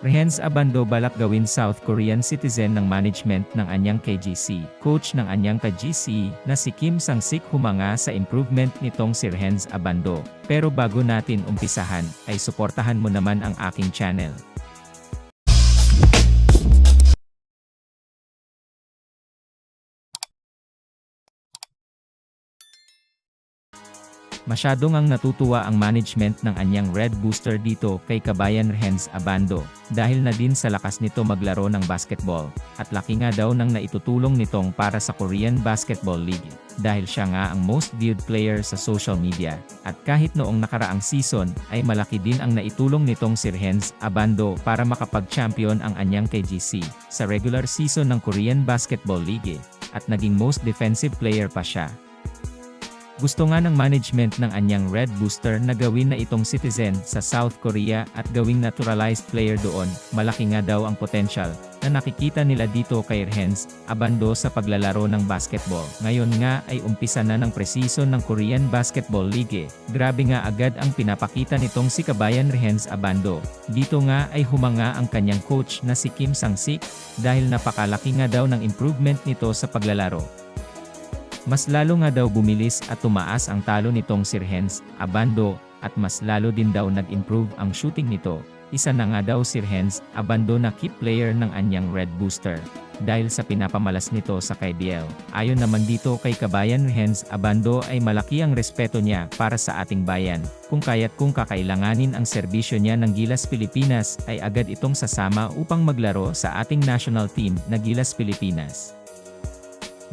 Renz Abando balak gawin South Korean citizen ng management ng anyang KGC. Coach ng anyang KGC na si Kim Sang-sik humanga sa improvement nitong si Renz Abando. Pero bago natin umpisahan, ay suportahan mo naman ang aking channel. Masyado ngang natutuwa ang management ng anyang Red Booster dito kay kabayan Renz Abando, dahil na din sa lakas nito maglaro ng basketball, at laki nga daw ng naitutulong nitong para sa Korean Basketball League, dahil siya nga ang most viewed player sa social media, at kahit noong nakaraang season, ay malaki din ang naitulong nitong si Renz Abando para makapag-champion ang anyang KGC, sa regular season ng Korean Basketball League, at naging most defensive player pa siya. Gusto nga ng management ng anyang Red Booster na gawin na itong citizen sa South Korea at gawing naturalized player doon. Malaki nga daw ang potential na nakikita nila dito kay Renz Abando sa paglalaro ng basketball. Ngayon nga ay umpisa na ng pre-season ng Korean Basketball League. Grabe nga agad ang pinapakita nitong si kabayan Renz Abando. Dito nga ay humanga ang kanyang coach na si Kim Sang-sik dahil napakalaki nga daw ng improvement nito sa paglalaro. Mas lalo nga daw bumilis at tumaas ang talo nitong si Renz Abando, at mas lalo din daw nag-improve ang shooting nito. Isa na nga daw si Renz Abando na key player ng anyang Red Booster, dahil sa pinapamalas nito sa KBL. Ayon naman dito kay kabayan Renz Abando ay malaki ang respeto niya para sa ating bayan. Kung kaya't kung kakailanganin ang serbisyo niya ng Gilas Pilipinas ay agad itong sasama upang maglaro sa ating national team na Gilas Pilipinas.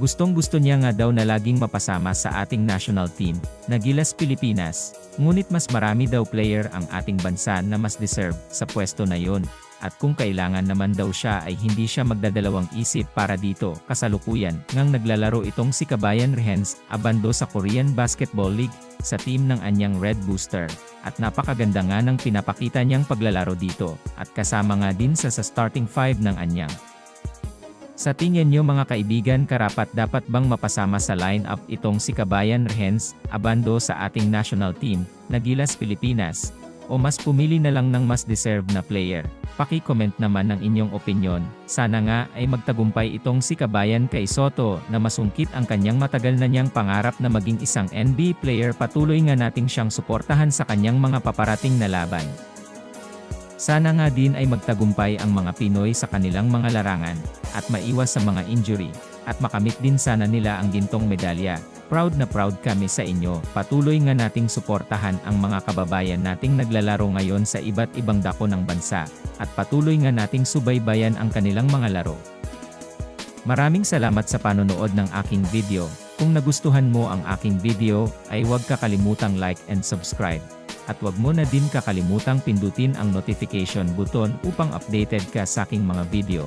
Gustong-gusto niya nga daw na laging mapasama sa ating national team, na Gilas Pilipinas, ngunit mas marami daw player ang ating bansa na mas deserve sa pwesto na yon. At kung kailangan naman daw siya ay hindi siya magdadalawang isip para dito. Kasalukuyan ngang naglalaro itong si kabayan Renz Abando sa Korean Basketball League, sa team ng anyang Red Booster. At napakaganda nga ng pinapakita niyang paglalaro dito, at kasama nga din sa starting 5 ng anyang. Sa tingin niyo mga kaibigan, karapat-dapat bang mapasama sa lineup itong si kabayan Renz Abando sa ating national team na Gilas Pilipinas, o mas pumili na lang ng mas deserve na player? Paki-comment naman ng inyong opinyon. Sana nga ay magtagumpay itong si kabayan kay Soto na masungkit ang kanyang matagal na niyang pangarap na maging isang NBA player. Patuloy nga nating siyang suportahan sa kanyang mga paparating na laban. Sana nga din ay magtagumpay ang mga Pinoy sa kanilang mga larangan, at maiwas sa mga injury, at makamit din sana nila ang gintong medalya. Proud na proud kami sa inyo. Patuloy nga nating suportahan ang mga kababayan nating naglalaro ngayon sa iba't ibang dako ng bansa, at patuloy nga nating subaybayan ang kanilang mga laro. Maraming salamat sa panonood ng aking video. Kung nagustuhan mo ang aking video, ay huwag kakalimutang like and subscribe. At wag mo na din kakalimutang pindutin ang notification button upang updated ka sa aking mga video.